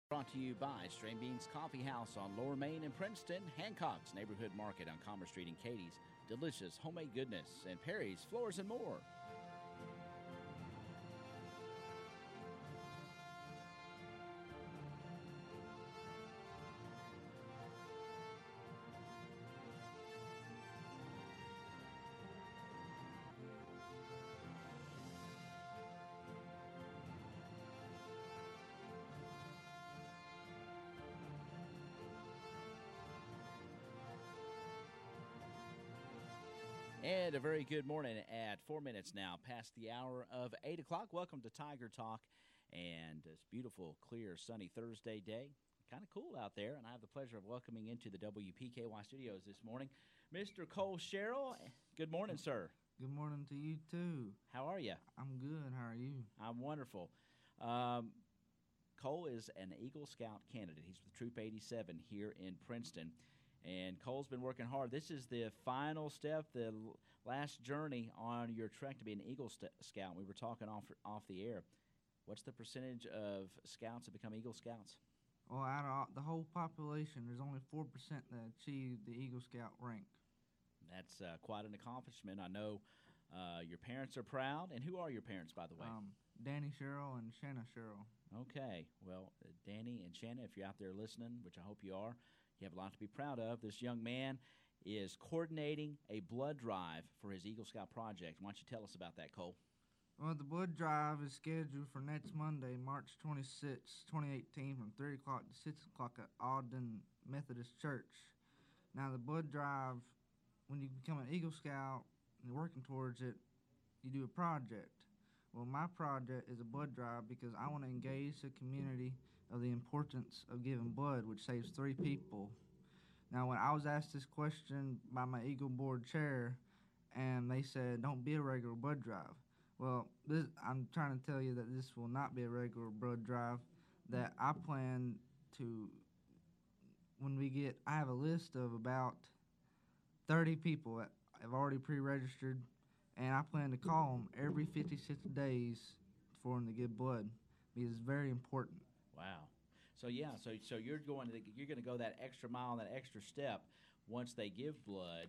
Brought to you by Strain Beans Coffee House on Lower Main in Princeton, Hancock's Neighborhood Market on Commerce Street in Katie's delicious homemade goodness, and Perry's Floors and More. And a very good morning at 4 minutes now past the hour of 8 o'clock. Welcome to Tiger Talk and this beautiful, clear, sunny Thursday day. Kind of cool out there, and I have the pleasure of welcoming into the WPKY studios this morning Mr. Cole Sherrill. Good morning, sir. Good morning to you, too. How are you? I'm good. How are you? I'm wonderful. Cole is an Eagle Scout candidate. He's with Troop 87 here in Princeton. And Cole's been working hard. This is the final step, the last journey on your trek to be an Eagle Scout. We were talking off the air. What's the percentage of scouts that become Eagle Scouts? Well, out of the whole population, there's only 4% that achieve the Eagle Scout rank. That's quite an accomplishment. I know your parents are proud. And who are your parents, by the way? Danny Sherrill and Shanna Sherrill. Okay. Well, Danny and Shanna, if you're out there listening, which I hope you are, you have a lot to be proud of. This young man is coordinating a blood drive for his Eagle Scout project. Why don't you tell us about that, Cole? Well, the blood drive is scheduled for next Monday, March 26, 2018, from 3 o'clock to 6 o'clock at Ogden Methodist Church. Now, the blood drive, when you become an Eagle Scout and you're working towards it, you do a project. Well, my project is a blood drive because I want to engage the community of the importance of giving blood, which saves 3 people. Now, when I was asked this question by my Eagle Board chair, and they said, don't be a regular blood drive. Well, I'm trying to tell you that this will not be a regular blood drive, that I plan to, I have a list of about 30 people that have already pre-registered, and I plan to call them every 56 days for them to give blood because it's very important. Wow. So you're going to go that extra mile, that extra step. Once they give blood,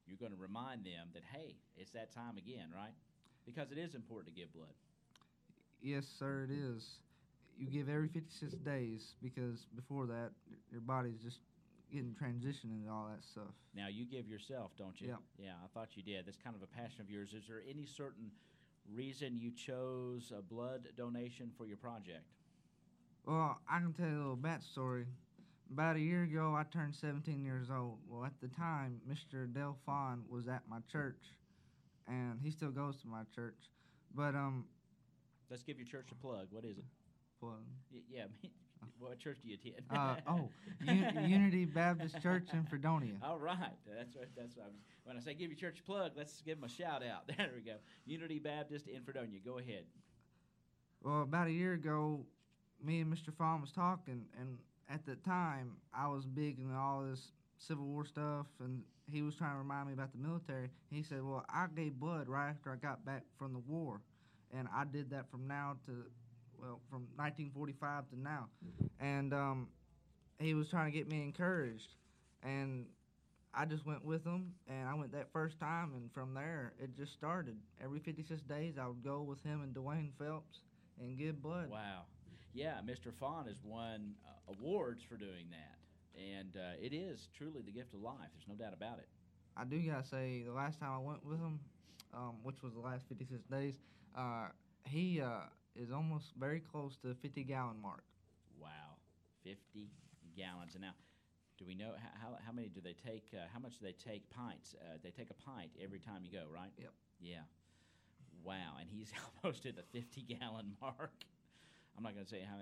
you're going to remind them that, hey, it's that time again, right? Because it is important to give blood. Yes, sir, it is. You give every 56 days because before that, your body's just getting transitioned into all that stuff. Now, you give yourself, don't you? Yeah. Yeah, I thought you did. That's kind of a passion of yours. Is there any certain reason you chose a blood donation for your project? Well, I can tell you a little backstory. About a year ago, I turned 17 years old. Well, at the time, Mr. Del Fawn was at my church, and he still goes to my church. But let's give your church a plug. What is it? Plug. Yeah. What church do you attend? Unity Baptist Church in Fredonia. All right. That's right. When I say give your church a plug, let's give them a shout out. There we go. Unity Baptist in Fredonia. Go ahead. Well, about a year ago, me and Mr. Fawn was talking, and at the time, I was big in all this Civil War stuff, and he was trying to remind me about the military. He said, well, I gave blood right after I got back from the war, and I did that from 1945 to now. And he was trying to get me encouraged, and I just went with him, and I went that first time, and from there, it just started. Every 56 days, I would go with him and Dwayne Phelps and give blood. Wow. Yeah, Mr. Fawn has won awards for doing that, and it is truly the gift of life. There's no doubt about it. I do got to say, the last time I went with him, which was the last 56 days, he is almost very close to the 50-gallon mark. Wow, 50 gallons. And now, do we know how many do they take? How much do they take pints? They take a pint every time you go, right? Yep. Yeah. Wow, and he's almost at the 50-gallon mark. I'm not going to say how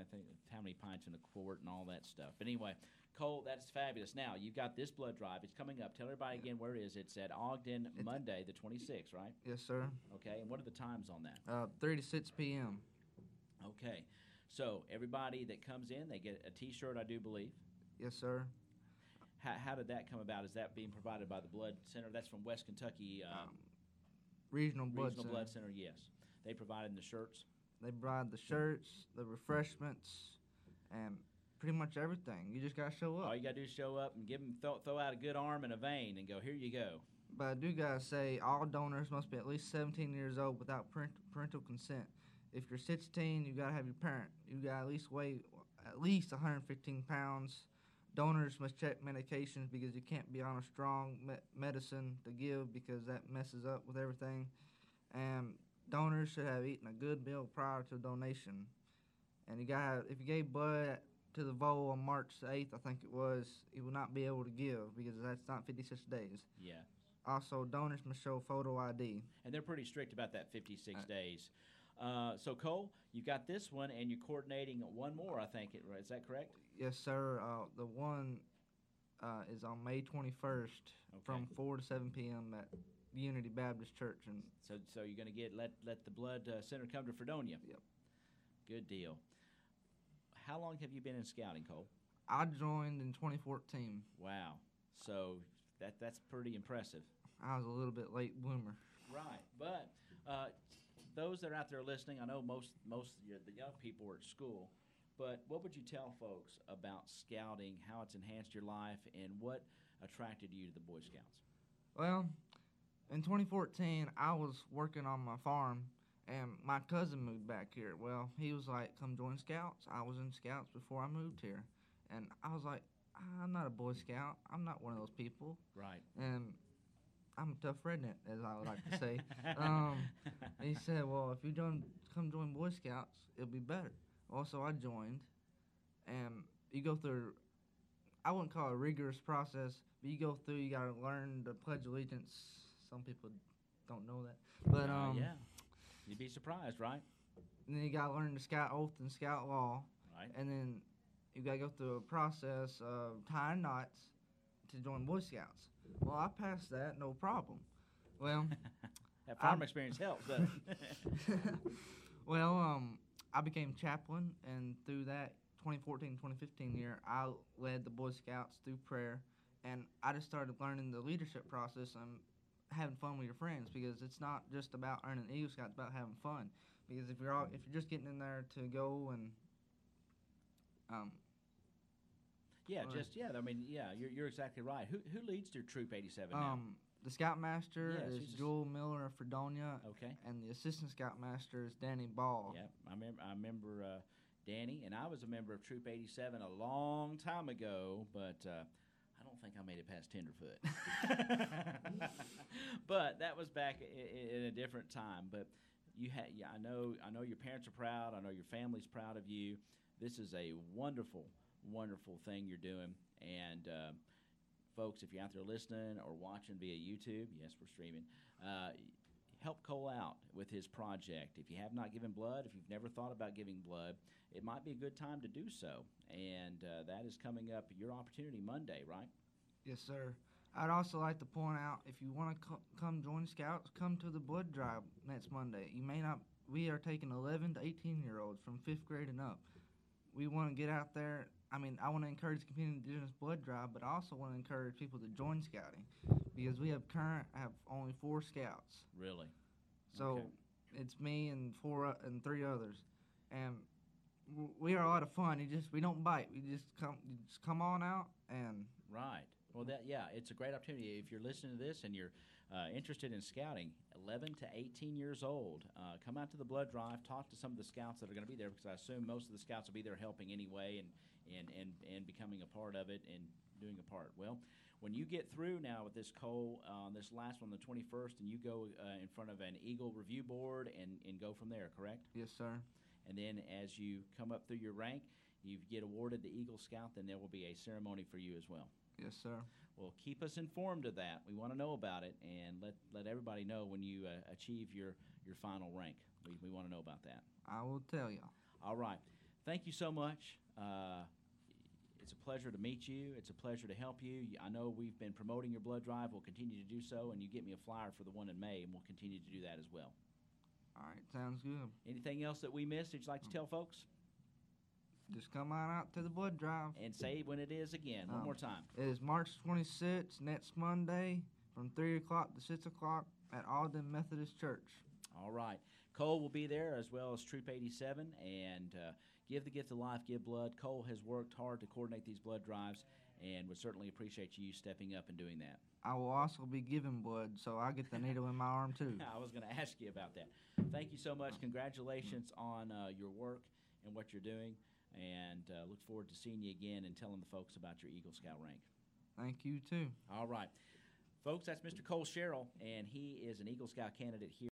many pints in a quart and all that stuff. But anyway, Cole, that's fabulous. Now, you've got this blood drive. It's coming up. Tell everybody again where it is. It's at Ogden, Monday, the 26th, right? Yes, sir. Okay, and what are the times on that? 3 to 6 p.m. Okay, so everybody that comes in, they get a T-shirt, I do believe. Yes, sir. How did that come about? Is that being provided by the Blood Center? That's from West Kentucky Regional Blood Center, yes. They provided the shirts? They provide the shirts, the refreshments, and pretty much everything. You just gotta show up. All you got to do is show up and give them throw out a good arm and a vein and go, here you go. But I do gotta say, all donors must be at least 17 years old without parental consent. If you're 16, you gotta have your parent. You gotta at least weigh at least 115 pounds. Donors must check medications because you can't be on a strong medicine to give because that messes up with everything. And donors should have eaten a good meal prior to donation. And you gotta, if you gave blood to the VOL on March 8th, I think it was, you will not be able to give because that's not 56 days. Yeah. Also, donors must show photo ID. And they're pretty strict about that 56 days. So, Cole, you got this one, and you're coordinating one more, I think. Is that correct? Yes, sir. The one is on May 21st from 4 to 7 p.m. at Unity Baptist Church. And so you're going to let the Blood Center come to Fredonia? Yep. Good deal. How long have you been in scouting, Cole? I joined in 2014. Wow. So that's pretty impressive. I was a little bit late bloomer. Right. But those that are out there listening, I know most of the young people are at school, but what would you tell folks about scouting, how it's enhanced your life, and what attracted you to the Boy Scouts? Well, in 2014, I was working on my farm, and my cousin moved back here. Well, he was like, come join Scouts. I was in Scouts before I moved here. And I was like, I'm not a Boy Scout. I'm not one of those people. Right. And I'm a tough redneck, as I would like to say. He said, well, if you don't come join Boy Scouts, it'll be better. Also, I joined, and you go through, I wouldn't call it a rigorous process, but you go through, you got to learn the Pledge of Allegiance. Some people don't know that. But yeah. You'd be surprised, right? And then you got to learn the Scout Oath and Scout Law. Right. And then you got to go through a process of tying knots to join Boy Scouts. Well, I passed that, no problem. Well, that farm experience helps, doesn't it? Well, I became chaplain, and through that 2014-2015 year, I led the Boy Scouts through prayer, and I just started learning the leadership process and having fun with your friends, because it's not just about earning Eagle Scout, it's about having fun. Because if you're just getting in there to go and you're exactly right. Who leads your Troop 87 now? The Scoutmaster is Joel Miller of Fredonia. Okay. And the Assistant Scoutmaster is Danny Ball. Yeah, I remember Danny, and I was a member of Troop 87 a long time ago, but I don't think I made it past Tenderfoot. But that was back in a different time. But I know your parents are proud. I know your family's proud of you. This is a wonderful, wonderful thing you're doing, and folks, if you're out there listening or watching via YouTube, yes, we're streaming, help Cole out with his project. If you have not given blood, if you've never thought about giving blood, it might be a good time to do so, and that is coming up, your opportunity Monday, right? Yes, sir. I'd also like to point out, if you want to come join Scouts, come to the blood drive next Monday. We are taking 11 to 18-year-olds from 5th grade and up. We want to get out there. I want to encourage the Community Indigenous Blood Drive, but I also want to encourage people to join Scouting, because we have only 4 Scouts. Really? So okay. It's me and 3 others, and we are a lot of fun. We don't bite. You just come on out and. Right. Well, it's a great opportunity. If you're listening to this and you're interested in scouting, 11 to 18 years old, come out to the blood drive, talk to some of the scouts that are going to be there, because I assume most of the scouts will be there helping anyway and becoming a part of it and doing a part. Well, when you get through now with this, Cole, this last one, the 21st, and you go in front of an Eagle review board and go from there, correct? Yes, sir. And then as you come up through your rank, you get awarded the Eagle Scout, then there will be a ceremony for you as well. Yes, sir. Well, keep us informed of that. We want to know about it, and let everybody know when you achieve your final rank. We want to know about that. I will tell y'all. All right. Thank you so much. It's a pleasure to meet you. It's a pleasure to help you. I know we've been promoting your blood drive. We'll continue to do so, and you get me a flyer for the one in May, and we'll continue to do that as well. All right. Sounds good. Anything else that we missed that you'd like to tell folks? Just come on out to the blood drive. And say when it is again, one more time. It is March 26th, next Monday, from 3 o'clock to 6 o'clock at Alden Methodist Church. All right. Cole will be there as well as Troop 87, and Give the gift of life, give blood. Cole has worked hard to coordinate these blood drives and would certainly appreciate you stepping up and doing that. I will also be giving blood, so I get the needle in my arm too. I was going to ask you about that. Thank you so much. Congratulations on your work and what you're doing, and look forward to seeing you again and telling the folks about your Eagle Scout rank. Thank you too. All right. Folks, that's Mr. Cole Sherrill, and he is an Eagle Scout candidate here